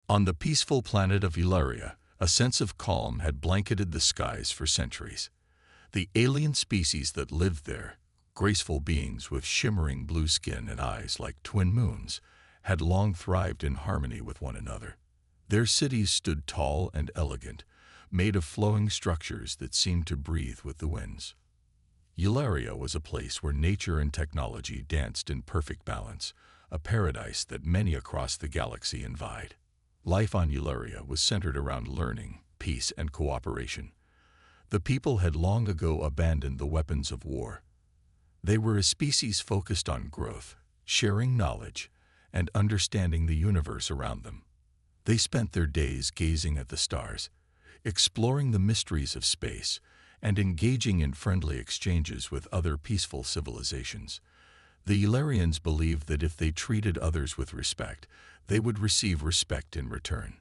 On the peaceful planet of Eularia, a sense of calm had blanketed the skies for centuries. The alien species that lived there, graceful beings with shimmering blue skin and eyes like twin moons, had long thrived in harmony with one another. Their cities stood tall and elegant, made of flowing structures that seemed to breathe with the winds. Eularia was a place where nature and technology danced in perfect balance, a paradise that many across the galaxy envied. Life on Eularia was centered around learning, peace, and cooperation. The people had long ago abandoned the weapons of war. They were a species focused on growth, sharing knowledge, and understanding the universe around them. They spent their days gazing at the stars, exploring the mysteries of space, and engaging in friendly exchanges with other peaceful civilizations. The Eularians believed that if they treated others with respect, they would receive respect in return.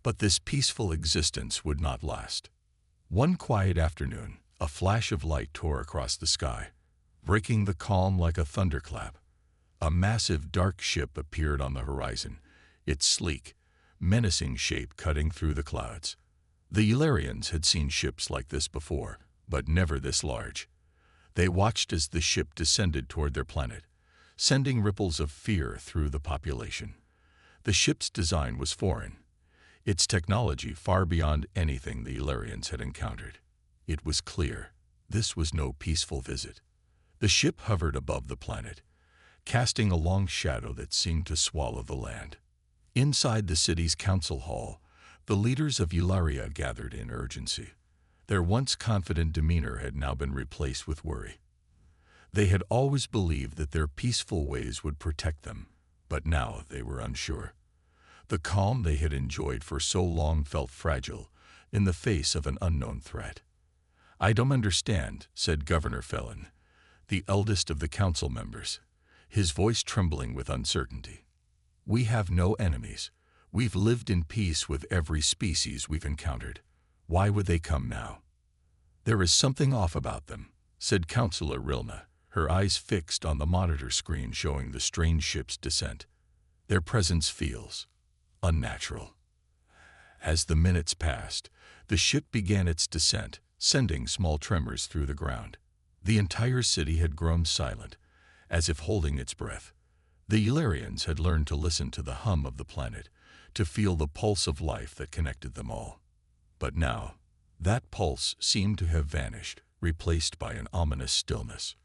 But this peaceful existence would not last. One quiet afternoon, a flash of light tore across the sky, breaking the calm like a thunderclap. A massive dark ship appeared on the horizon, its sleek, menacing shape cutting through the clouds. The Eularians had seen ships like this before, but never this large. They watched as the ship descended toward their planet, sending ripples of fear through the population. The ship's design was foreign, its technology far beyond anything the Eularians had encountered. It was clear, this was no peaceful visit. The ship hovered above the planet, casting a long shadow that seemed to swallow the land. Inside the city's council hall, the leaders of Eularia gathered in urgency. Their once confident demeanor had now been replaced with worry. They had always believed that their peaceful ways would protect them, but now they were unsure. The calm they had enjoyed for so long felt fragile in the face of an unknown threat. "I don't understand," said Governor Felon, the eldest of the council members, his voice trembling with uncertainty. "We have no enemies. We've lived in peace with every species we've encountered. Why would they come now?" "There is something off about them," said Councillor Rilna, her eyes fixed on the monitor screen showing the strange ship's descent. "Their presence feels unnatural." As the minutes passed, the ship began its descent, sending small tremors through the ground. The entire city had grown silent, as if holding its breath. The Eularians had learned to listen to the hum of the planet, to feel the pulse of life that connected them all. But now, that pulse seemed to have vanished, replaced by an ominous stillness.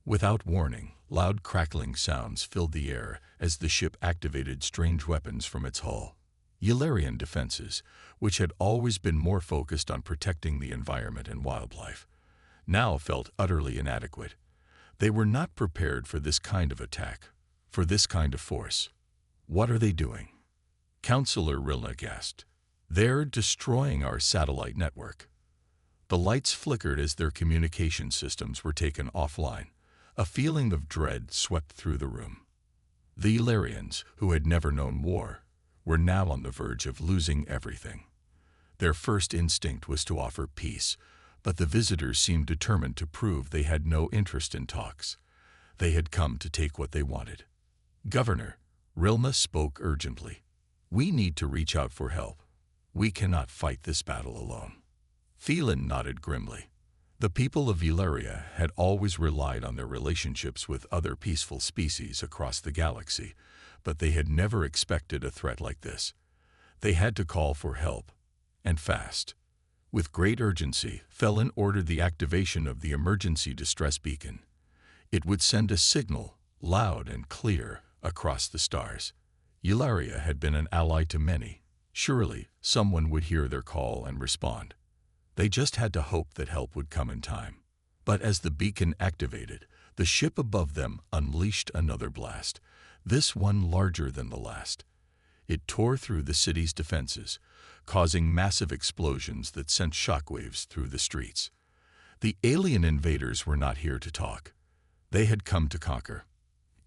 Without warning, loud crackling sounds filled the air as the ship activated strange weapons from its hull. Eularian defenses, which had always been more focused on protecting the environment and wildlife, now felt utterly inadequate. They were not prepared for this kind of attack, for this kind of force. "What are they doing?" Councillor Rilna gasped. "They're destroying our satellite network." The lights flickered as their communication systems were taken offline. A feeling of dread swept through the room. The Eularians, who had never known war, were now on the verge of losing everything. Their first instinct was to offer peace, but the visitors seemed determined to prove they had no interest in talks. They had come to take what they wanted. "Governor," Rilma spoke urgently, "we need to reach out for help. We cannot fight this battle alone." Phelan nodded grimly. The people of Eularia had always relied on their relationships with other peaceful species across the galaxy, but they had never expected a threat like this. They had to call for help, and fast. With great urgency, Phelan ordered the activation of the emergency distress beacon. It would send a signal, loud and clear, across the stars. Eularia had been an ally to many. Surely, someone would hear their call and respond. They just had to hope that help would come in time. But as the beacon activated, the ship above them unleashed another blast, this one larger than the last. It tore through the city's defenses, causing massive explosions that sent shockwaves through the streets. The alien invaders were not here to talk. They had come to conquer.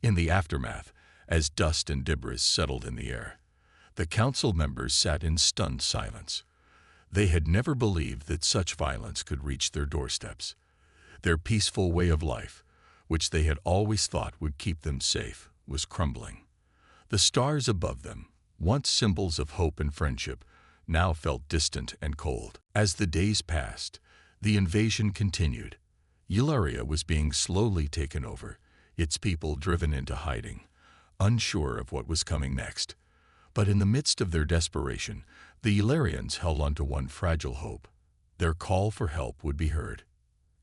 In the aftermath, as dust and debris settled in the air, the council members sat in stunned silence. They had never believed that such violence could reach their doorsteps. Their peaceful way of life, which they had always thought would keep them safe, was crumbling. The stars above them, once symbols of hope and friendship, now felt distant and cold. As the days passed, the invasion continued. Eularia was being slowly taken over, its people driven into hiding, unsure of what was coming next. But in the midst of their desperation, the Eularians held onto one fragile hope. Their call for help would be heard.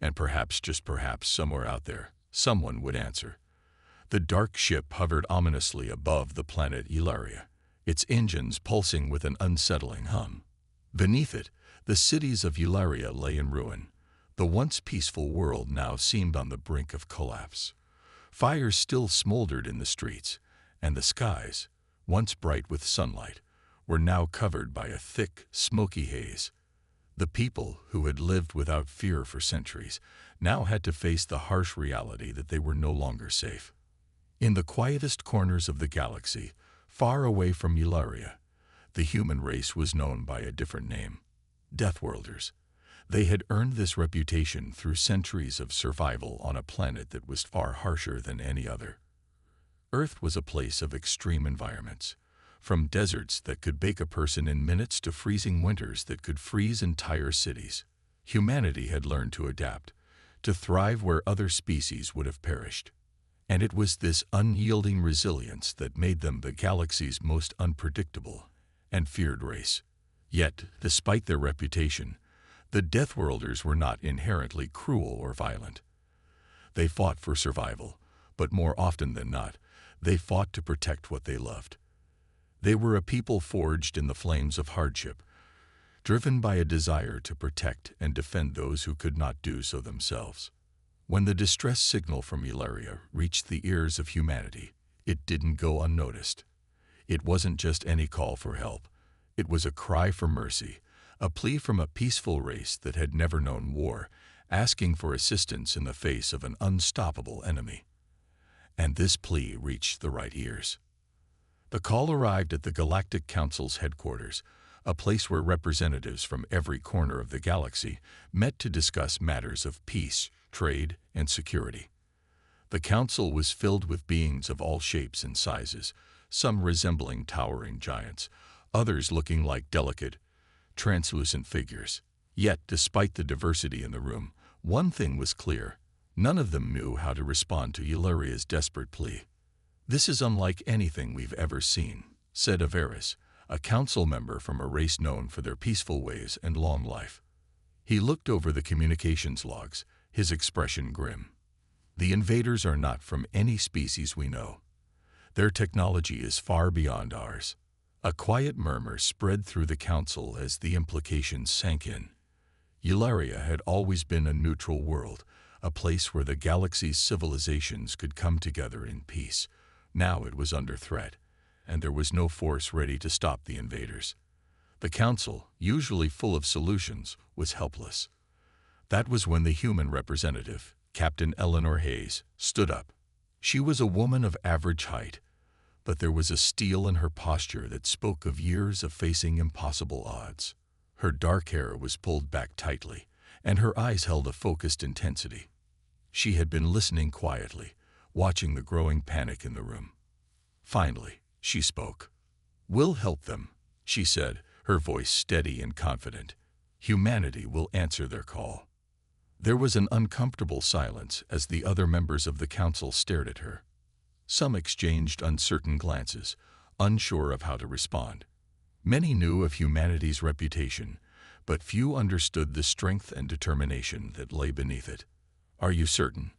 And perhaps, just perhaps, somewhere out there, someone would answer. The dark ship hovered ominously above the planet Eularia, its engines pulsing with an unsettling hum. Beneath it, the cities of Eularia lay in ruin. The once peaceful world now seemed on the brink of collapse. Fires still smoldered in the streets, and the skies, once bright with sunlight, were now covered by a thick, smoky haze. The people, who had lived without fear for centuries, now had to face the harsh reality that they were no longer safe. In the quietest corners of the galaxy, far away from Eularia, the human race was known by a different name: Deathworlders. They had earned this reputation through centuries of survival on a planet that was far harsher than any other. Earth was a place of extreme environments, from deserts that could bake a person in minutes to freezing winters that could freeze entire cities. Humanity had learned to adapt, to thrive where other species would have perished. And it was this unyielding resilience that made them the galaxy's most unpredictable and feared race. Yet, despite their reputation, the Deathworlders were not inherently cruel or violent. They fought for survival, but more often than not, they fought to protect what they loved. They were a people forged in the flames of hardship, driven by a desire to protect and defend those who could not do so themselves. When the distress signal from Eularia reached the ears of humanity, it didn't go unnoticed. It wasn't just any call for help. It was a cry for mercy, a plea from a peaceful race that had never known war, asking for assistance in the face of an unstoppable enemy. And this plea reached the right ears. The call arrived at the Galactic Council's headquarters, a place where representatives from every corner of the galaxy met to discuss matters of peace, trade, and security. The council was filled with beings of all shapes and sizes, some resembling towering giants, others looking like delicate, translucent figures. Yet, despite the diversity in the room, one thing was clear: none of them knew how to respond to Eularia's desperate plea. "This is unlike anything we've ever seen," said Avaris, a council member from a race known for their peaceful ways and long life. He looked over the communications logs, his expression grim. "The invaders are not from any species we know. Their technology is far beyond ours." A quiet murmur spread through the council as the implications sank in. Eularia had always been a neutral world, a place where the galaxy's civilizations could come together in peace. Now it was under threat, and there was no force ready to stop the invaders. The council, usually full of solutions, was helpless. That was when the human representative, Captain Eleanor Hayes, stood up. She was a woman of average height, but there was a steel in her posture that spoke of years of facing impossible odds. Her dark hair was pulled back tightly, and her eyes held a focused intensity. She had been listening quietly, watching the growing panic in the room. Finally, she spoke. "We'll help them," she said, her voice steady and confident. "Humanity will answer their call." There was an uncomfortable silence as the other members of the council stared at her. Some exchanged uncertain glances, unsure of how to respond. Many knew of humanity's reputation, but few understood the strength and determination that lay beneath it. "Are you certain?"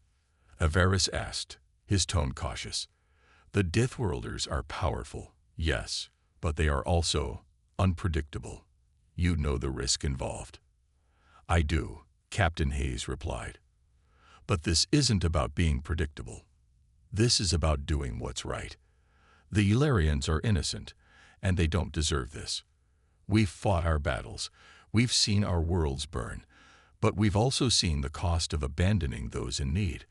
Avaris asked, his tone cautious. "The Deathworlders are powerful, yes, but they are also unpredictable. You know the risk involved." "I do," Captain Hayes replied. "But this isn't about being predictable. This is about doing what's right. The Eularians are innocent, and they don't deserve this. We've fought our battles, we've seen our worlds burn, but we've also seen the cost of abandoning those in need.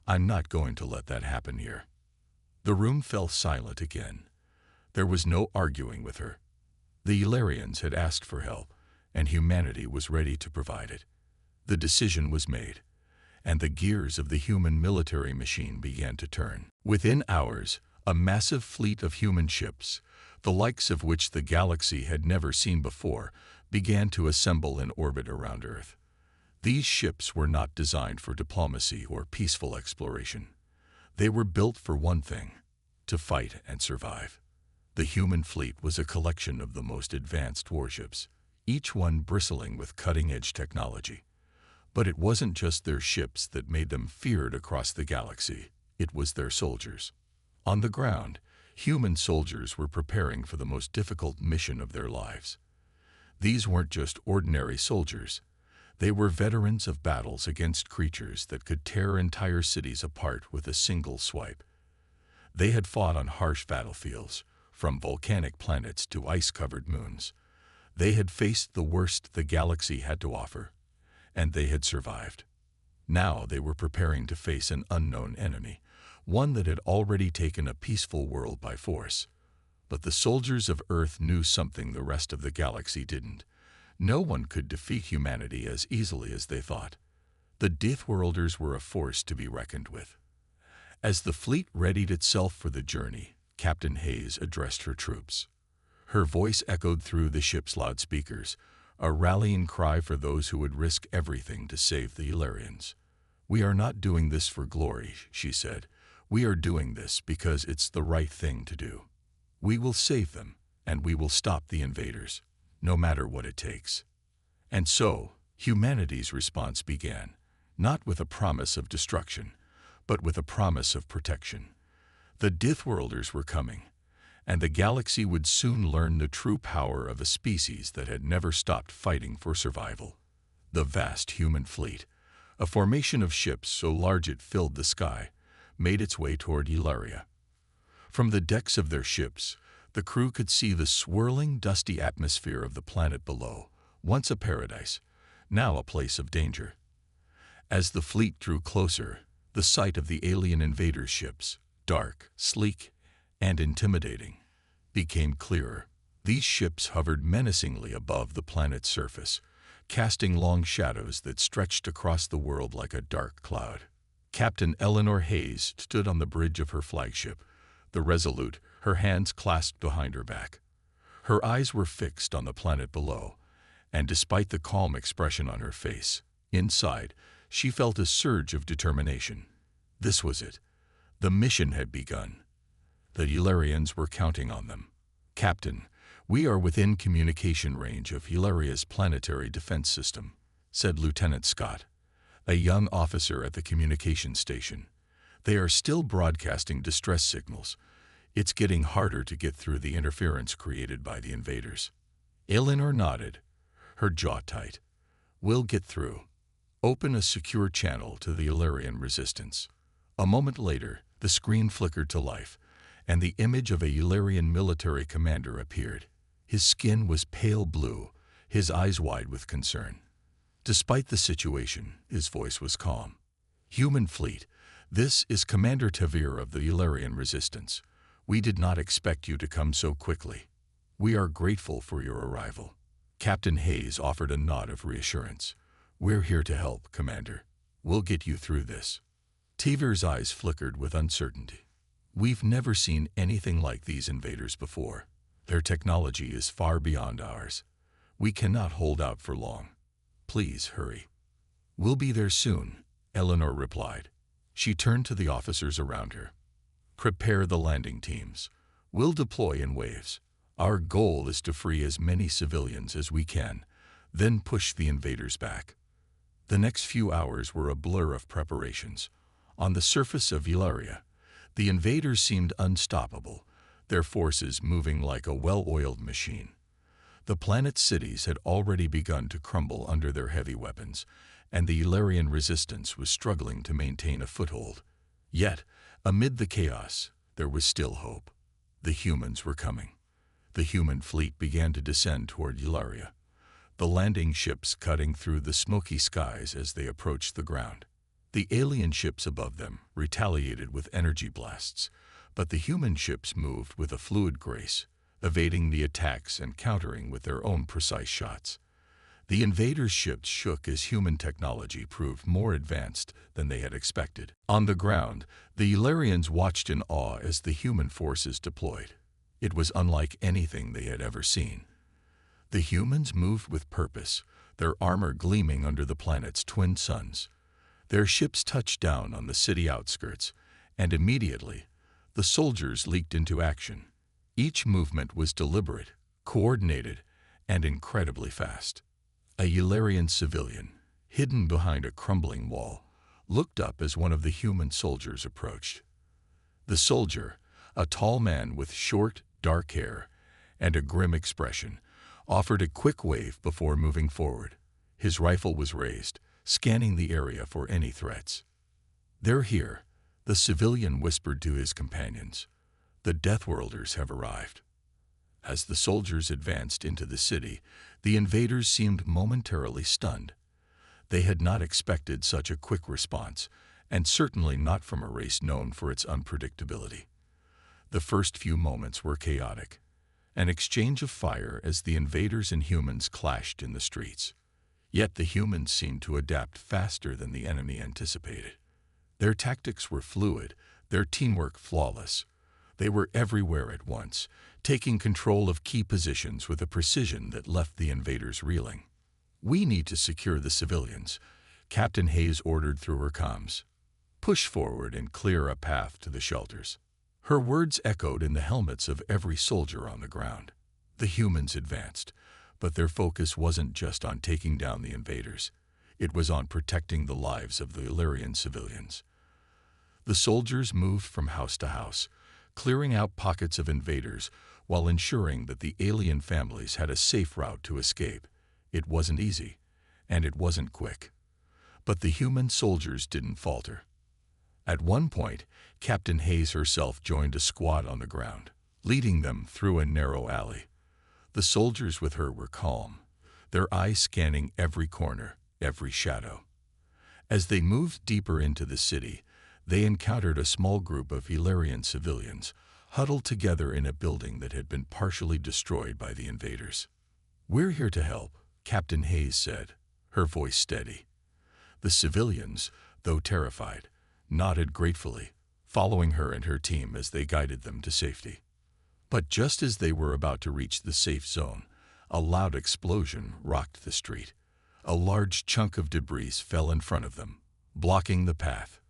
I'm not going to let that happen here." The room fell silent again. There was no arguing with her. The Eularians had asked for help, and humanity was ready to provide it. The decision was made, and the gears of the human military machine began to turn. Within hours, A massive fleet of human ships, the likes of which the galaxy had never seen before, began to assemble in orbit around Earth. These ships were not designed for diplomacy or peaceful exploration. They were built for one thing: to fight and survive. The human fleet was a collection of the most advanced warships, each one bristling with cutting-edge technology. But it wasn't just their ships that made them feared across the galaxy. It was their soldiers. On the ground, human soldiers were preparing for the most difficult mission of their lives. These weren't just ordinary soldiers. They were veterans of battles against creatures that could tear entire cities apart with a single swipe. They had fought on harsh battlefields, from volcanic planets to ice-covered moons. They had faced the worst the galaxy had to offer, and they had survived. Now they were preparing to face an unknown enemy, one that had already taken a peaceful world by force. But the soldiers of Earth knew something the rest of the galaxy didn't. No one could defeat humanity as easily as they thought. The Deathworlders were a force to be reckoned with. As the fleet readied itself for the journey, Captain Hayes addressed her troops. Her voice echoed through the ship's loudspeakers, a rallying cry for those who would risk everything to save the Illyrians. "We are not doing this for glory," she said. "We are doing this because it's the right thing to do. We will save them, and we will stop the invaders, no matter what it takes." And so, humanity's response began, not with a promise of destruction, but with a promise of protection. The Deathworlders were coming, and the galaxy would soon learn the true power of a species that had never stopped fighting for survival. The vast human fleet, a formation of ships so large it filled the sky, made its way toward Illyria. From the decks of their ships, the crew could see the swirling, dusty atmosphere of the planet below, once a paradise, now a place of danger. As the fleet drew closer, the sight of the alien invaders' ships, dark, sleek, and intimidating, became clearer. These ships hovered menacingly above the planet's surface, casting long shadows that stretched across the world like a dark cloud. Captain Eleanor Hayes stood on the bridge of her flagship, the Resolute, her hands clasped behind her back. Her eyes were fixed on the planet below, and despite the calm expression on her face, inside, she felt a surge of determination. This was it. The mission had begun. The Illyrians were counting on them. "Captain, we are within communication range of Illyria's planetary defense system," said Lieutenant Scott, a young officer at the communications station. "They are still broadcasting distress signals. It's getting harder to get through the interference created by the invaders." Eleanor nodded, her jaw tight. "We'll get through. Open a secure channel to the Illyrian resistance." A moment later, the screen flickered to life, and the image of a Illyrian military commander appeared. His skin was pale blue, his eyes wide with concern. Despite the situation, his voice was calm. "Human fleet, this is Commander Tavir of the Illyrian resistance. We did not expect you to come so quickly. We are grateful for your arrival." Captain Hayes offered a nod of reassurance. "We're here to help, Commander. We'll get you through this." Tavir's eyes flickered with uncertainty. "We've never seen anything like these invaders before. Their technology is far beyond ours. We cannot hold out for long. Please hurry." "We'll be there soon," Eleanor replied. She turned to the officers around her. "Prepare the landing teams. We'll deploy in waves. Our goal is to free as many civilians as we can, then push the invaders back." The next few hours were a blur of preparations. On the surface of Illyria, the invaders seemed unstoppable, their forces moving like a well-oiled machine. The planet's cities had already begun to crumble under their heavy weapons, and the Illyrian resistance was struggling to maintain a foothold. Yet, amid the chaos, there was still hope. The humans were coming. The human fleet began to descend toward Illyria, the landing ships cutting through the smoky skies as they approached the ground. The alien ships above them retaliated with energy blasts, but the human ships moved with a fluid grace, evading the attacks and countering with their own precise shots. The invaders' ships shook as human technology proved more advanced than they had expected. On the ground, the Illyrians watched in awe as the human forces deployed. It was unlike anything they had ever seen. The humans moved with purpose, their armor gleaming under the planet's twin suns. Their ships touched down on the city outskirts, and immediately, the soldiers leaped into action. Each movement was deliberate, coordinated, and incredibly fast. A Illyrian civilian, hidden behind a crumbling wall, looked up as one of the human soldiers approached. The soldier, a tall man with short, dark hair and a grim expression, offered a quick wave before moving forward. His rifle was raised, scanning the area for any threats. "They're here," the civilian whispered to his companions. "The Deathworlders have arrived." As the soldiers advanced into the city, the invaders seemed momentarily stunned. They had not expected such a quick response, and certainly not from a race known for its unpredictability. The first few moments were chaotic, an exchange of fire as the invaders and humans clashed in the streets. Yet the humans seemed to adapt faster than the enemy anticipated. Their tactics were fluid, their teamwork flawless. They were everywhere at once, taking control of key positions with a precision that left the invaders reeling. "We need to secure the civilians," Captain Hayes ordered through her comms. "Push forward and clear a path to the shelters." Her words echoed in the helmets of every soldier on the ground. The humans advanced, but their focus wasn't just on taking down the invaders. It was on protecting the lives of the Illyrian civilians. The soldiers moved from house to house, clearing out pockets of invaders while ensuring that the alien families had a safe route to escape. It wasn't easy, and it wasn't quick. But the human soldiers didn't falter. At one point, Captain Hayes herself joined a squad on the ground, leading them through a narrow alley. The soldiers with her were calm, their eyes scanning every corner, every shadow. As they moved deeper into the city, they encountered a small group of Illyrian civilians, huddled together in a building that had been partially destroyed by the invaders. "We're here to help," Captain Hayes said, her voice steady. The civilians, though terrified, nodded gratefully, following her and her team as they guided them to safety. But just as they were about to reach the safe zone, a loud explosion rocked the street. A large chunk of debris fell in front of them, blocking the path.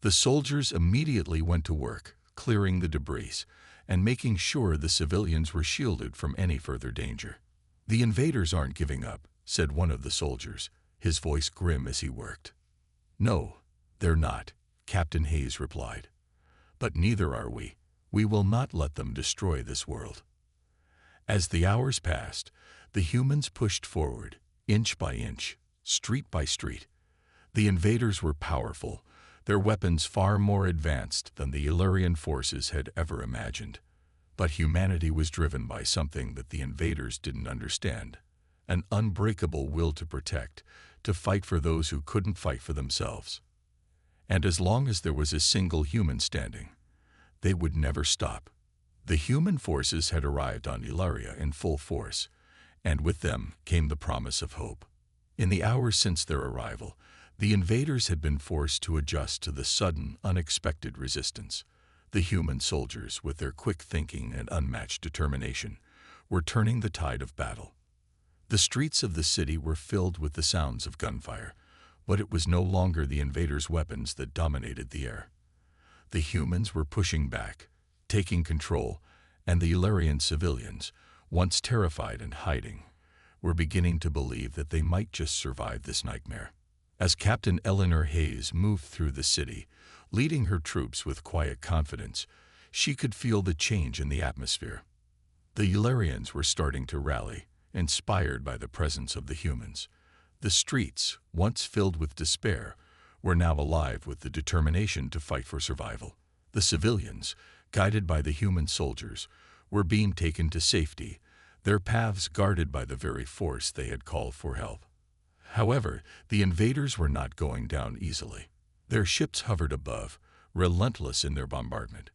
The soldiers immediately went to work, clearing the debris and making sure the civilians were shielded from any further danger. "The invaders aren't giving up," said one of the soldiers, his voice grim as he worked. "No, they're not," Captain Hayes replied. "But neither are we. We will not let them destroy this world." As the hours passed, the humans pushed forward, inch by inch, street by street. The invaders were powerful, their weapons far more advanced than the Illyrian forces had ever imagined. But humanity was driven by something that the invaders didn't understand, an unbreakable will to protect, to fight for those who couldn't fight for themselves. And as long as there was a single human standing, they would never stop. The human forces had arrived on Illyria in full force, and with them came the promise of hope. In the hours since their arrival, the invaders had been forced to adjust to the sudden, unexpected resistance. The human soldiers, with their quick thinking and unmatched determination, were turning the tide of battle. The streets of the city were filled with the sounds of gunfire, but it was no longer the invaders' weapons that dominated the air. The humans were pushing back, taking control, and the Illyrian civilians, once terrified and hiding, were beginning to believe that they might just survive this nightmare. As Captain Eleanor Hayes moved through the city, leading her troops with quiet confidence, she could feel the change in the atmosphere. The Illyrians were starting to rally, inspired by the presence of the humans. The streets, once filled with despair, were now alive with the determination to fight for survival. The civilians, guided by the human soldiers, were being taken to safety, their paths guarded by the very force they had called for help. However, the invaders were not going down easily. Their ships hovered above, relentless in their bombardment.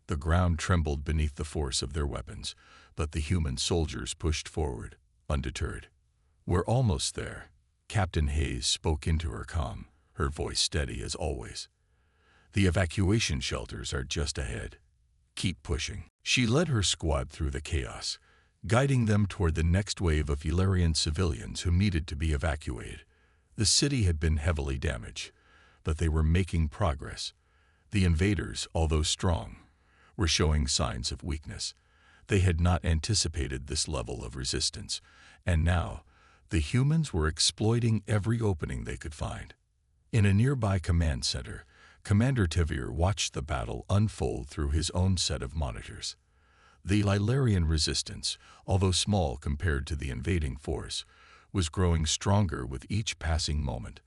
The ground trembled beneath the force of their weapons, but the human soldiers pushed forward, undeterred. "We're almost there." Captain Hayes spoke into her comm, her voice steady as always. "The evacuation shelters are just ahead. Keep pushing." She led her squad through the chaos, guiding them toward the next wave of Illyrian civilians who needed to be evacuated. The city had been heavily damaged, but they were making progress. The invaders, although strong, were showing signs of weakness. They had not anticipated this level of resistance, and now the humans were exploiting every opening they could find. In a nearby command center, Commander Tevir watched the battle unfold through his own set of monitors. The Illyrian resistance, although small compared to the invading force, was growing stronger with each passing moment,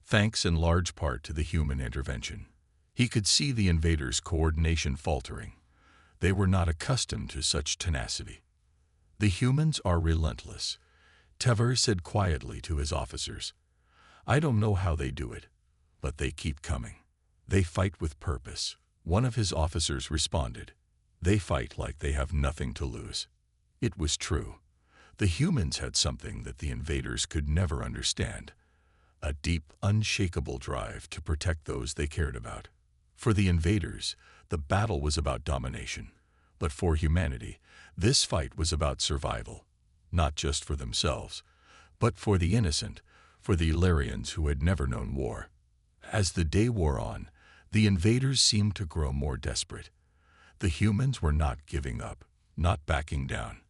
thanks in large part to the human intervention. He could see the invaders' coordination faltering. They were not accustomed to such tenacity. "The humans are relentless," Tevir said quietly to his officers. "I don't know how they do it, but they keep coming. They fight with purpose." One of his officers responded, "They fight like they have nothing to lose." It was true. The humans had something that the invaders could never understand, a deep, unshakable drive to protect those they cared about. For the invaders, the battle was about domination, but for humanity, this fight was about survival, not just for themselves, but for the innocent, for the Illyrians who had never known war. As the day wore on, the invaders seemed to grow more desperate. The humans were not giving up, not backing down.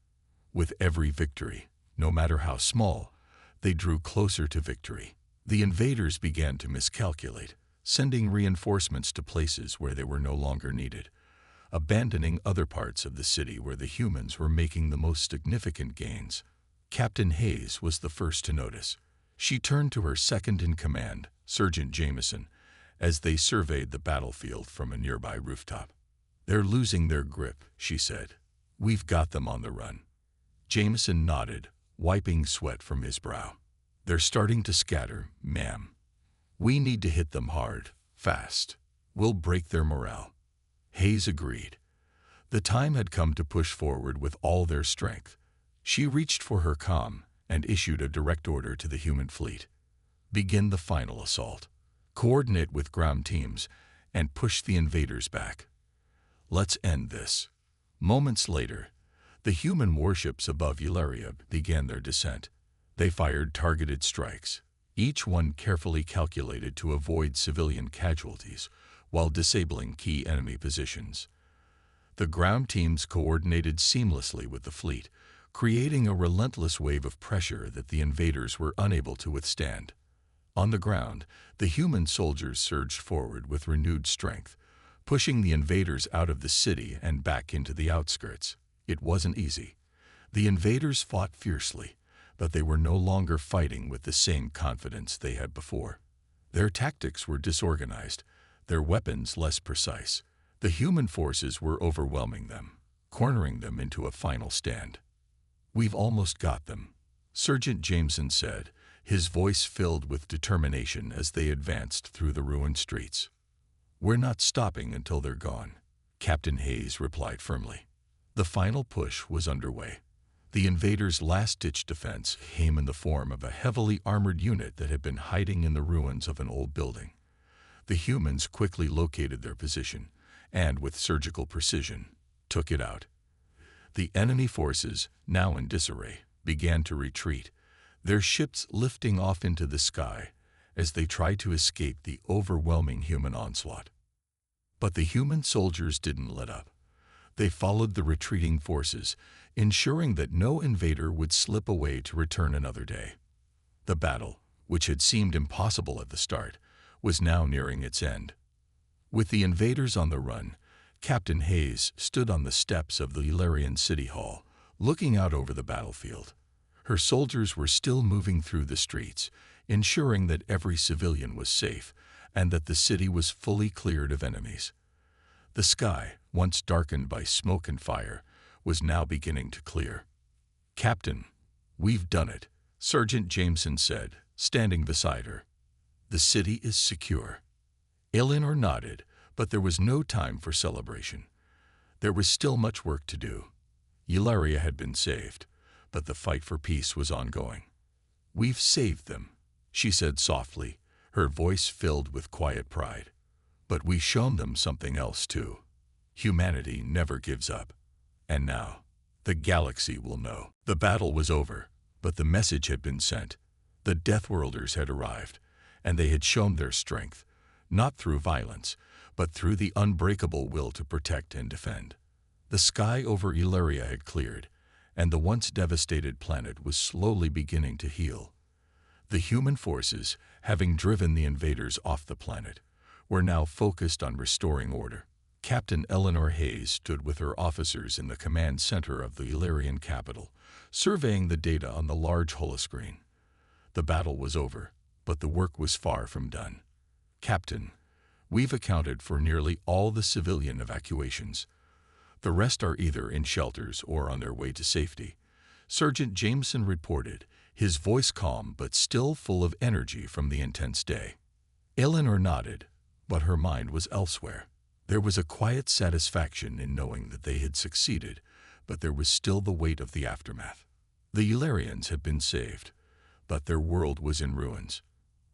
With every victory, no matter how small, they drew closer to victory. The invaders began to miscalculate, sending reinforcements to places where they were no longer needed, abandoning other parts of the city where the humans were making the most significant gains. Captain Hayes was the first to notice. She turned to her second-in-command, Sergeant Jameson, as they surveyed the battlefield from a nearby rooftop. "They're losing their grip," she said. "We've got them on the run." Jameson nodded, wiping sweat from his brow. "They're starting to scatter, ma'am. We need to hit them hard, fast. We'll break their morale." Hayes agreed. The time had come to push forward with all their strength. She reached for her comm and issued a direct order to the human fleet. "Begin the final assault. Coordinate with ground teams and push the invaders back. Let's end this." Moments later, the human warships above Illyria began their descent. They fired targeted strikes, each one carefully calculated to avoid civilian casualties while disabling key enemy positions. The ground teams coordinated seamlessly with the fleet, creating a relentless wave of pressure that the invaders were unable to withstand. On the ground, the human soldiers surged forward with renewed strength, pushing the invaders out of the city and back into the outskirts. It wasn't easy. The invaders fought fiercely, but they were no longer fighting with the same confidence they had before. Their tactics were disorganized, their weapons less precise. The human forces were overwhelming them, cornering them into a final stand. "We've almost got them," Sergeant Jameson said, his voice filled with determination as they advanced through the ruined streets. "We're not stopping until they're gone," Captain Hayes replied firmly. The final push was underway. The invaders' last-ditch defense came in the form of a heavily armored unit that had been hiding in the ruins of an old building. The humans quickly located their position and, with surgical precision, took it out. The enemy forces, now in disarray, began to retreat, their ships lifting off into the sky as they tried to escape the overwhelming human onslaught. But the human soldiers didn't let up. They followed the retreating forces, ensuring that no invader would slip away to return another day. The battle, which had seemed impossible at the start, was now nearing its end. With the invaders on the run, Captain Hayes stood on the steps of the Illyrian City Hall, looking out over the battlefield. Her soldiers were still moving through the streets, ensuring that every civilian was safe and that the city was fully cleared of enemies. The sky, once darkened by smoke and fire, was now beginning to clear. "Captain, we've done it," Sergeant Jameson said, standing beside her. "The city is secure." Eleanor nodded, but there was no time for celebration. There was still much work to do. Illyria had been saved, but the fight for peace was ongoing. "We've saved them," she said softly, her voice filled with quiet pride. "But we've shown them something else too. Humanity never gives up. And now, the galaxy will know." The battle was over, but the message had been sent. The Deathworlders had arrived, and they had shown their strength, not through violence, but through the unbreakable will to protect and defend. The sky over Ilaria had cleared, and the once devastated planet was slowly beginning to heal. The human forces, having driven the invaders off the planet, were now focused on restoring order. Captain Eleanor Hayes stood with her officers in the command center of the Illyrian capital, surveying the data on the large holoscreen. The battle was over, but the work was far from done. "Captain, we've accounted for nearly all the civilian evacuations. The rest are either in shelters or on their way to safety," Sergeant Jameson reported, his voice calm but still full of energy from the intense day. Eleanor nodded, but her mind was elsewhere. There was a quiet satisfaction in knowing that they had succeeded, but there was still the weight of the aftermath. The Illyrians had been saved, but their world was in ruins.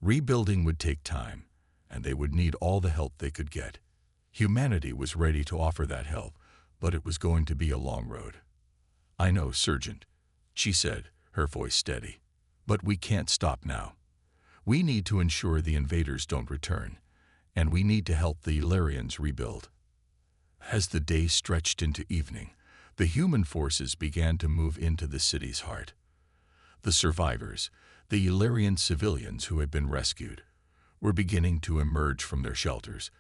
Rebuilding would take time, and they would need all the help they could get. Humanity was ready to offer that help, but it was going to be a long road. "I know, Sergeant," she said, her voice steady, "but we can't stop now. We need to ensure the invaders don't return, and we need to help the Illyrians rebuild." As the day stretched into evening, the human forces began to move into the city's heart. The survivors, the Illyrian civilians who had been rescued, were beginning to emerge from their shelters,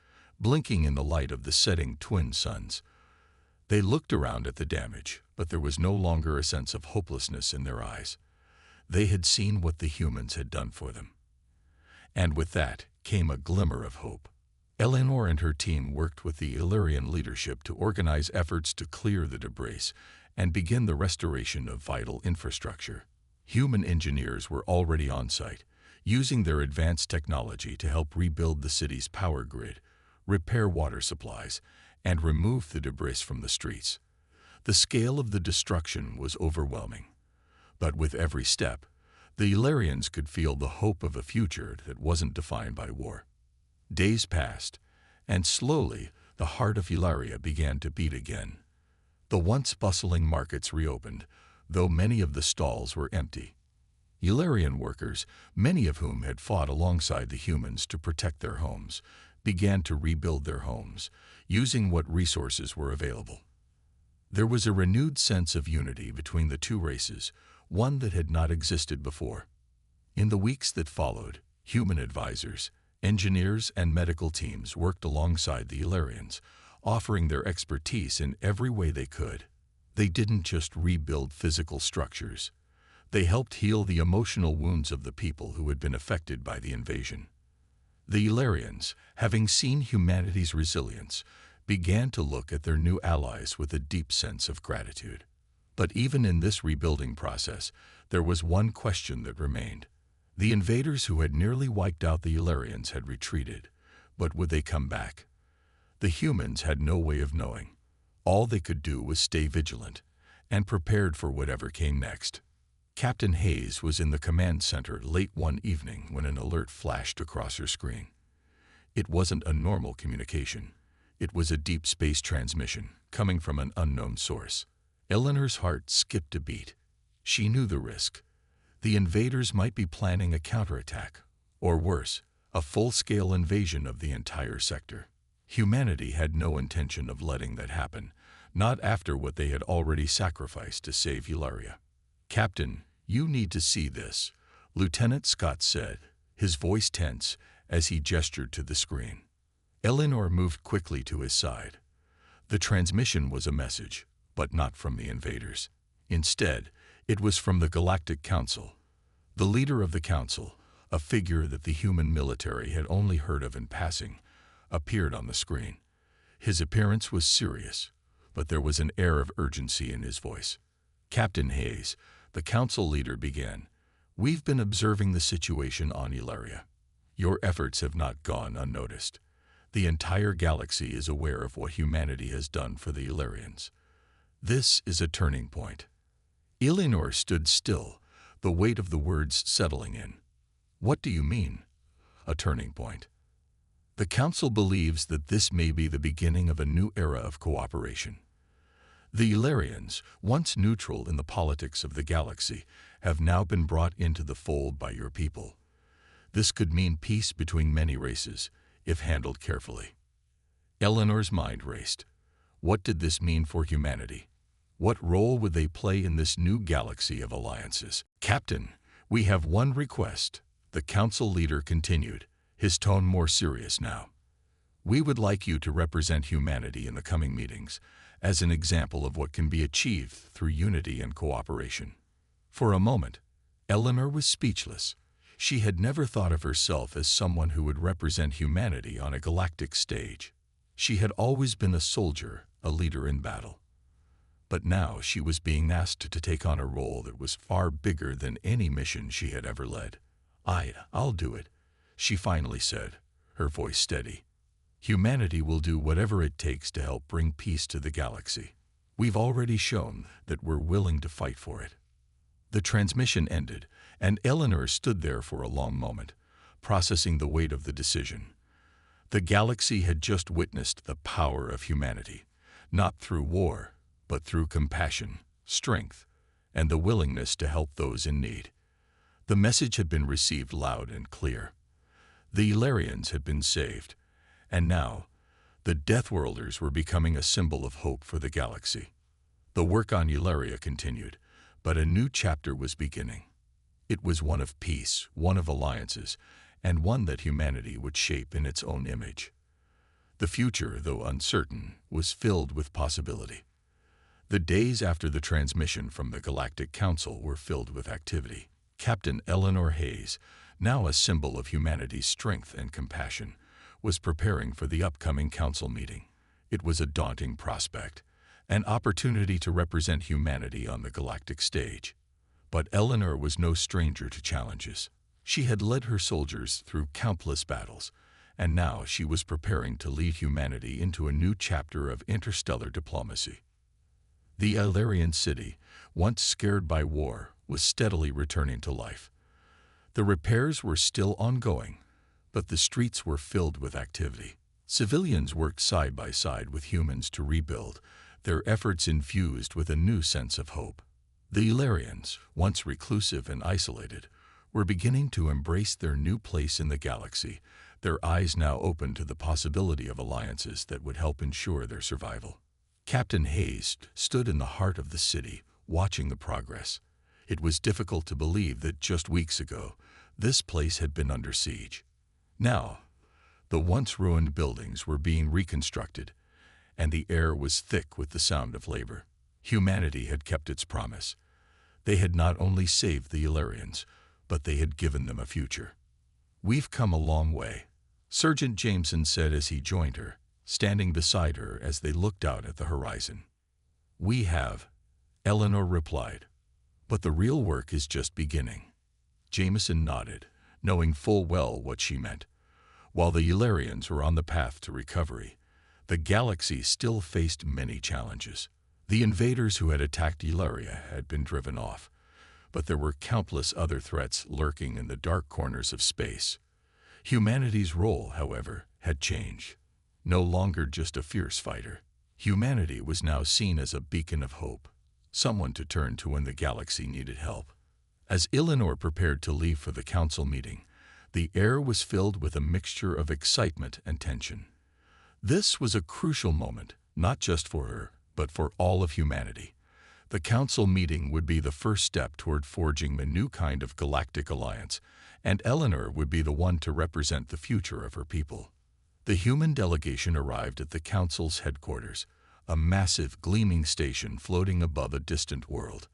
blinking in the light of the setting twin suns. They looked around at the damage, but there was no longer a sense of hopelessness in their eyes. They had seen what the humans had done for them. And with that came a glimmer of hope. Eleanor and her team worked with the Illyrian leadership to organize efforts to clear the debris and begin the restoration of vital infrastructure. Human engineers were already on site, using their advanced technology to help rebuild the city's power grid, repair water supplies, and remove the debris from the streets. The scale of the destruction was overwhelming. But with every step, the Illyrians could feel the hope of a future that wasn't defined by war. Days passed, and slowly the heart of Ilaria began to beat again. The once bustling markets reopened, though many of the stalls were empty. Illyrian workers, many of whom had fought alongside the humans to protect their homes, began to rebuild their homes, using what resources were available. There was a renewed sense of unity between the two races, one that had not existed before. In the weeks that followed, human advisors, engineers, and medical teams worked alongside the Illyrians, offering their expertise in every way they could. They didn't just rebuild physical structures. They helped heal the emotional wounds of the people who had been affected by the invasion. The Illyrians, having seen humanity's resilience, began to look at their new allies with a deep sense of gratitude. But even in this rebuilding process, there was one question that remained. The invaders who had nearly wiped out the Illyrians had retreated, but would they come back? The humans had no way of knowing. All they could do was stay vigilant and prepared for whatever came next. Captain Hayes was in the command center late one evening when an alert flashed across her screen. It wasn't a normal communication. It was a deep space transmission coming from an unknown source. Eleanor's heart skipped a beat. She knew the risk. The invaders might be planning a counterattack, or worse, a full-scale invasion of the entire sector. Humanity had no intention of letting that happen, not after what they had already sacrificed to save Ilaria. "Captain, you need to see this," Lieutenant Scott said, his voice tense as he gestured to the screen. Eleanor moved quickly to his side. The transmission was a message, but not from the invaders. Instead, it was from the Galactic Council. The leader of the council, a figure that the human military had only heard of in passing, appeared on the screen. His appearance was serious, but there was an air of urgency in his voice. "Captain Hayes," the council leader began, "we've been observing the situation on Ilaria. Your efforts have not gone unnoticed. The entire galaxy is aware of what humanity has done for the Illyrians. This is a turning point." Eleanor stood still, the weight of the words settling in. What do you mean? A turning point. The Council believes that this may be the beginning of a new era of cooperation. The Illyrians, once neutral in the politics of the galaxy, have now been brought into the fold by your people. This could mean peace between many races, if handled carefully. Eleanor's mind raced. What did this mean for humanity? What role would they play in this new galaxy of alliances? Captain, we have one request, the Council leader continued, his tone more serious now. We would like you to represent humanity in the coming meetings, as an example of what can be achieved through unity and cooperation. For a moment, Eleanor was speechless. She had never thought of herself as someone who would represent humanity on a galactic stage. She had always been a soldier, a leader in battle. But now she was being asked to take on a role that was far bigger than any mission she had ever led. I'll do it, she finally said, her voice steady. Humanity will do whatever it takes to help bring peace to the galaxy. We've already shown that we're willing to fight for it. The transmission ended, and Eleanor stood there for a long moment, processing the weight of the decision. The galaxy had just witnessed the power of humanity, not through war, but through compassion, strength, and the willingness to help those in need. The message had been received loud and clear. The Illyrians had been saved, and now, the Deathworlders were becoming a symbol of hope for the galaxy. The work on Eularia continued, but a new chapter was beginning. It was one of peace, one of alliances, and one that humanity would shape in its own image. The future, though uncertain, was filled with possibility. The days after the transmission from the Galactic Council were filled with activity. Captain Eleanor Hayes, now a symbol of humanity's strength and compassion, was preparing for the upcoming council meeting. It was a daunting prospect, an opportunity to represent humanity on the galactic stage. But Eleanor was no stranger to challenges. She had led her soldiers through countless battles, and now she was preparing to lead humanity into a new chapter of interstellar diplomacy. The Illyrian city, once scared by war, was steadily returning to life. The repairs were still ongoing, but the streets were filled with activity. Civilians worked side by side with humans to rebuild, their efforts infused with a new sense of hope. The Illyrians, once reclusive and isolated, were beginning to embrace their new place in the galaxy, their eyes now open to the possibility of alliances that would help ensure their survival. Captain Hayes stood in the heart of the city, watching the progress. It was difficult to believe that just weeks ago, this place had been under siege. Now, the once ruined buildings were being reconstructed, and the air was thick with the sound of labor. Humanity had kept its promise. They had not only saved the Illyrians, but they had given them a future. "We've come a long way," Sergeant Jameson said as he joined her, standing beside her as they looked out at the horizon. "We have," Eleanor replied, "but the real work is just beginning." Jameson nodded, knowing full well what she meant. While the Illyrians were on the path to recovery, the galaxy still faced many challenges. The invaders who had attacked Eularia had been driven off, but there were countless other threats lurking in the dark corners of space. Humanity's role, however, had changed. No longer just a fierce fighter, humanity was now seen as a beacon of hope, someone to turn to when the galaxy needed help. As Eleanor prepared to leave for the council meeting, the air was filled with a mixture of excitement and tension. This was a crucial moment, not just for her, but for all of humanity. The council meeting would be the first step toward forging a new kind of galactic alliance, and Eleanor would be the one to represent the future of her people. The human delegation arrived at the council's headquarters, a massive, gleaming station floating above a distant world.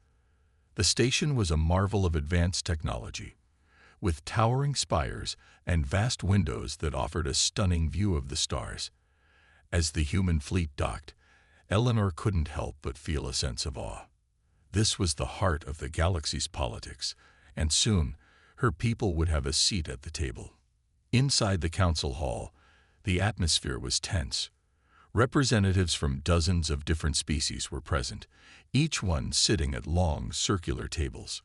The station was a marvel of advanced technology, with towering spires and vast windows that offered a stunning view of the stars. As the human fleet docked, Eleanor couldn't help but feel a sense of awe. This was the heart of the galaxy's politics, and soon her people would have a seat at the table. Inside the council hall, the atmosphere was tense. Representatives from dozens of different species were present, each one sitting at long, circular tables.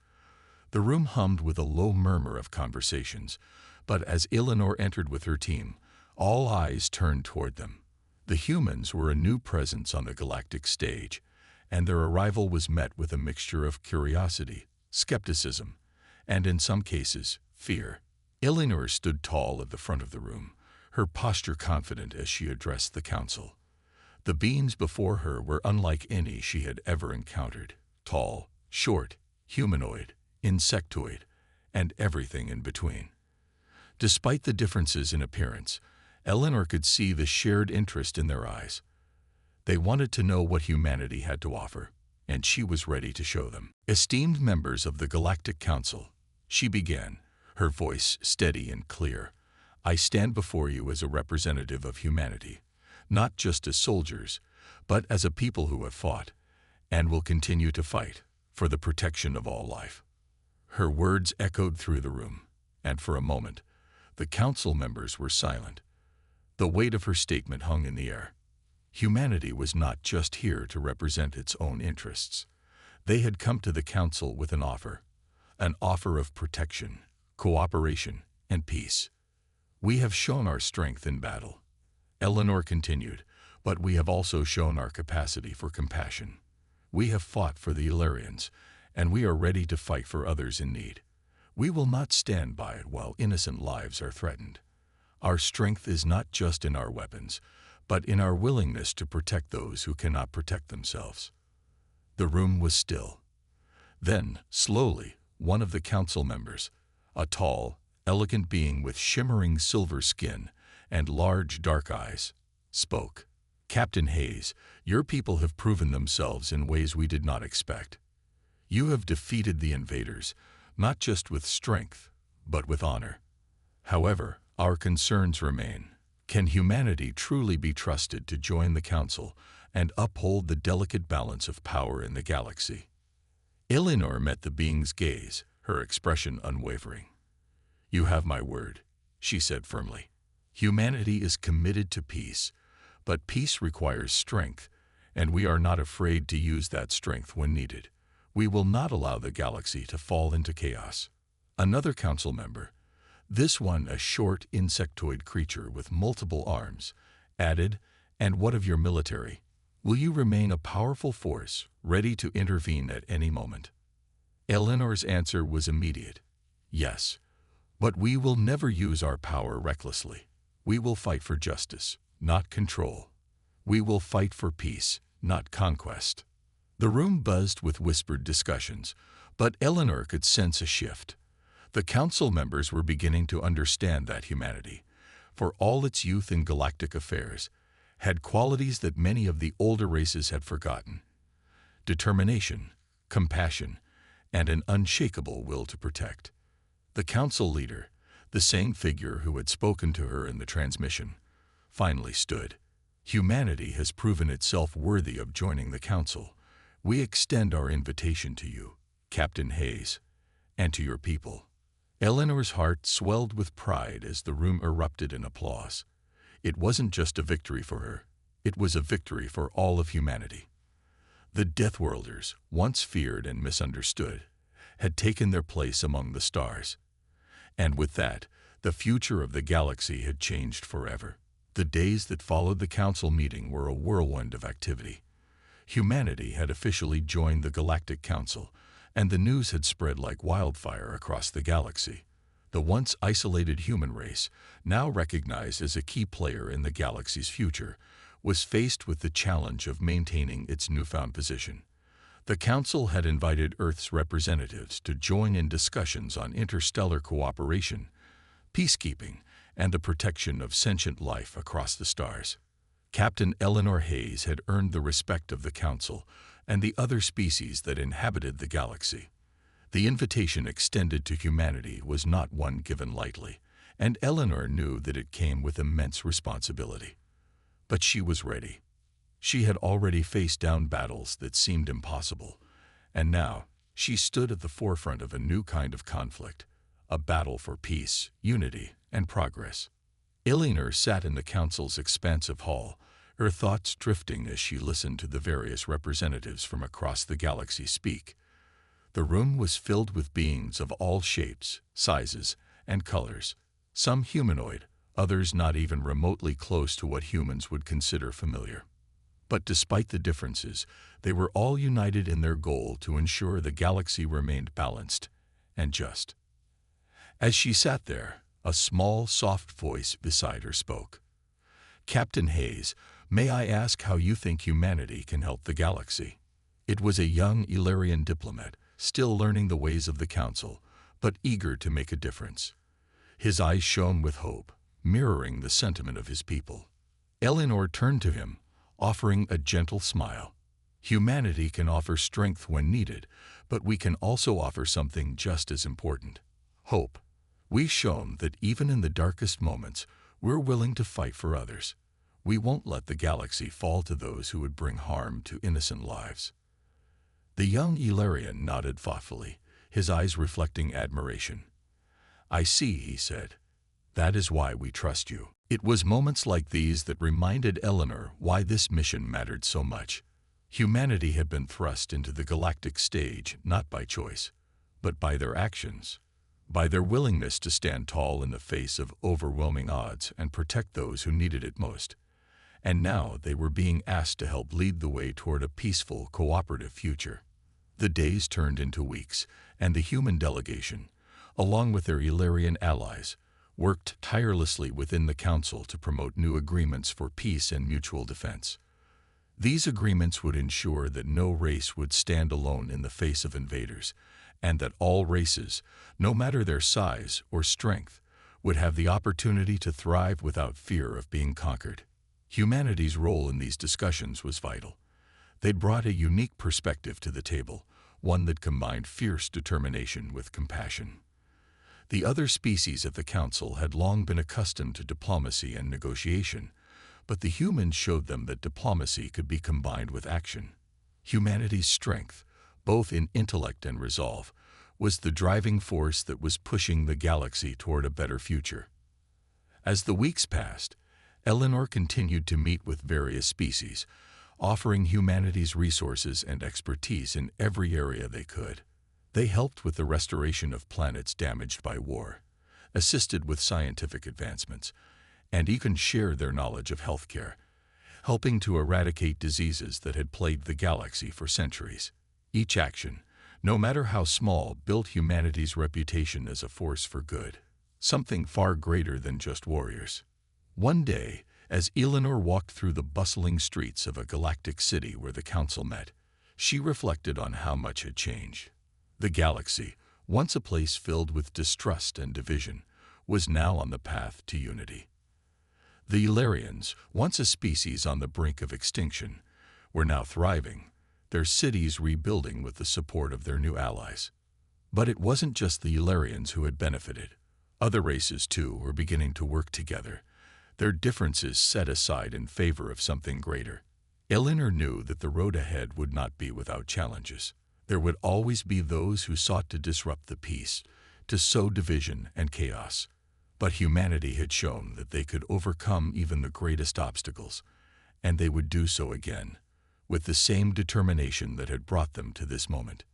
The room hummed with a low murmur of conversations, but as Eleanor entered with her team, all eyes turned toward them. The humans were a new presence on the galactic stage, and their arrival was met with a mixture of curiosity, skepticism, and in some cases, fear. Eleanor stood tall at the front of the room, her posture confident as she addressed the council. The beings before her were unlike any she had ever encountered: tall, short, humanoid, insectoid, and everything in between. Despite the differences in appearance, Eleanor could see the shared interest in their eyes. They wanted to know what humanity had to offer, and she was ready to show them. Esteemed members of the Galactic Council, she began, her voice steady and clear, I stand before you as a representative of humanity, not just as soldiers, but as a people who have fought, and will continue to fight, for the protection of all life. Her words echoed through the room, and for a moment, the council members were silent. The weight of her statement hung in the air. Humanity was not just here to represent its own interests. They had come to the council with an offer of protection, cooperation, and peace. We have shown our strength in battle, Eleanor continued, but we have also shown our capacity for compassion. We have fought for the Illyrians, and we are ready to fight for others in need. We will not stand by it while innocent lives are threatened. Our strength is not just in our weapons, but in our willingness to protect those who cannot protect themselves. The room was still. Then, slowly, one of the council members, a tall, elegant being with shimmering silver skin and large dark eyes, spoke. Captain Hayes, your people have proven themselves in ways we did not expect. You have defeated the invaders, not just with strength, but with honor. However, our concerns remain. Can humanity truly be trusted to join the council and uphold the delicate balance of power in the galaxy? Eleanor met the being's gaze, her expression unwavering. You have my word, she said firmly. Humanity is committed to peace, but peace requires strength, and we are not afraid to use that strength when needed. We will not allow the galaxy to fall into chaos. Another council member, this one a short insectoid creature with multiple arms, added, and what of your military? Will you remain a powerful force, ready to intervene at any moment? Eleanor's answer was immediate. Yes, but we will never use our power recklessly. We will fight for justice, not control. We will fight for peace, not conquest. The room buzzed with whispered discussions, but Eleanor could sense a shift. The council members were beginning to understand that humanity, for all its youth in galactic affairs, had qualities that many of the older races had forgotten: determination, compassion, and an unshakable will to protect. The council leader, the same figure who had spoken to her in the transmission, finally stood. Humanity has proven itself worthy of joining the council. We extend our invitation to you, Captain Hayes, and to your people. Eleanor's heart swelled with pride as the room erupted in applause. It wasn't just a victory for her, it was a victory for all of humanity. The Deathworlders, once feared and misunderstood, had taken their place among the stars. And with that, the future of the galaxy had changed forever. The days that followed the council meeting were a whirlwind of activity. Humanity had officially joined the Galactic Council, and the news had spread like wildfire across the galaxy. The once isolated human race, now recognized as a key player in the galaxy's future, was faced with the challenge of maintaining its newfound position. The Council had invited Earth's representatives to join in discussions on interstellar cooperation, peacekeeping, and the protection of sentient life across the stars. Captain Eleanor Hayes had earned the respect of the Council and the other species that inhabited the galaxy. The invitation extended to humanity was not one given lightly, and Eleanor knew that it came with immense responsibility. But she was ready. She had already faced down battles that seemed impossible, and now she stood at the forefront of a new kind of conflict, a battle for peace, unity, and progress. Eleanor sat in the council's expansive hall, her thoughts drifting as she listened to the various representatives from across the galaxy speak. The room was filled with beings of all shapes, sizes, and colors, some humanoid, others not even remotely close to what humans would consider familiar. But despite the differences, they were all united in their goal to ensure the galaxy remained balanced and just. As she sat there, a small, soft voice beside her spoke. "Captain Hayes, may I ask how you think humanity can help the galaxy?" It was a young Illyrian diplomat, still learning the ways of the Council, but eager to make a difference. His eyes shone with hope, mirroring the sentiment of his people. Eleanor turned to him, offering a gentle smile. "Humanity can offer strength when needed, but we can also offer something just as important: hope. We've shown that even in the darkest moments, we're willing to fight for others. We won't let the galaxy fall to those who would bring harm to innocent lives." The young Illyrian nodded thoughtfully, his eyes reflecting admiration. "I see," he said. "That is why we trust you." It was moments like these that reminded Eleanor why this mission mattered so much. Humanity had been thrust into the galactic stage not by choice, but by their actions, by their willingness to stand tall in the face of overwhelming odds and protect those who needed it most. And now they were being asked to help lead the way toward a peaceful, cooperative future. The days turned into weeks, and the human delegation, along with their Illyrian allies, worked tirelessly within the Council to promote new agreements for peace and mutual defense. These agreements would ensure that no race would stand alone in the face of invaders, and that all races, no matter their size or strength, would have the opportunity to thrive without fear of being conquered. Humanity's role in these discussions was vital. They'd brought a unique perspective to the table, one that combined fierce determination with compassion. The other species of the Council had long been accustomed to diplomacy and negotiation, but the humans showed them that diplomacy could be combined with action. Humanity's strength, both in intellect and resolve, was the driving force that was pushing the galaxy toward a better future. As the weeks passed, Eleanor continued to meet with various species, offering humanity's resources and expertise in every area they could. They helped with the restoration of planets damaged by war, assisted with scientific advancements, and even shared their knowledge of healthcare, helping to eradicate diseases that had plagued the galaxy for centuries. Each action, no matter how small, built humanity's reputation as a force for good, something far greater than just warriors. One day, as Eleanor walked through the bustling streets of a galactic city where the Council met, she reflected on how much had changed. The galaxy, once a place filled with distrust and division, was now on the path to unity. The Illyrians, once a species on the brink of extinction, were now thriving, their cities rebuilding with the support of their new allies. But it wasn't just the Illyrians who had benefited. Other races, too, were beginning to work together, their differences set aside in favor of something greater. Eleanor knew that the road ahead would not be without challenges. There would always be those who sought to disrupt the peace, to sow division and chaos. But humanity had shown that they could overcome even the greatest obstacles, and they would do so again, with the same determination that had brought them to this moment.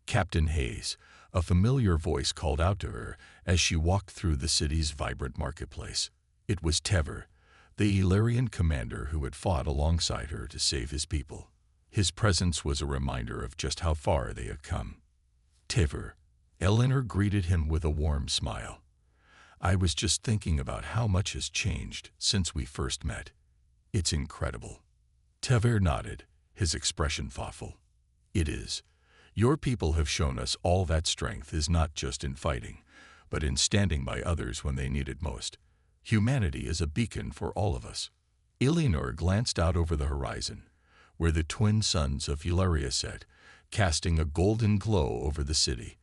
"Captain Hayes," a familiar voice called out to her as she walked through the city's vibrant marketplace. It was Tever, the Illyrian commander who had fought alongside her to save his people. His presence was a reminder of just how far they had come. "Tever," Eleanor greeted him with a warm smile. "I was just thinking about how much has changed since we first met. It's incredible." Tever nodded, his expression thoughtful. "It is. Your people have shown us all that strength is not just in fighting, but in standing by others when they need it most. Humanity is a beacon for all of us." Eleanor glanced out over the horizon, where the twin suns of Illyria set, casting a golden glow over the city.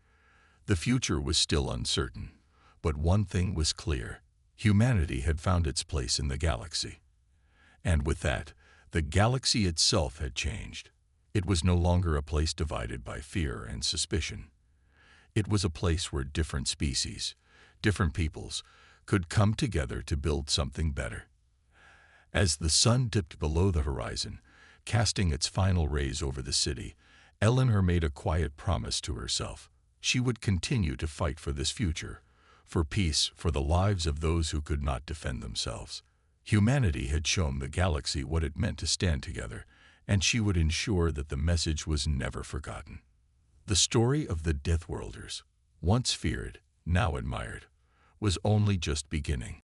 The future was still uncertain, but one thing was clear: humanity had found its place in the galaxy. And with that, the galaxy itself had changed. It was no longer a place divided by fear and suspicion. It was a place where different species, different peoples, could come together to build something better. As the sun dipped below the horizon, casting its final rays over the city, Eleanor made a quiet promise to herself. She would continue to fight for this future, for peace, for the lives of those who could not defend themselves. Humanity had shown the galaxy what it meant to stand together, and she would ensure that the message was never forgotten. The story of the Deathworlders, once feared, now admired, was only just beginning.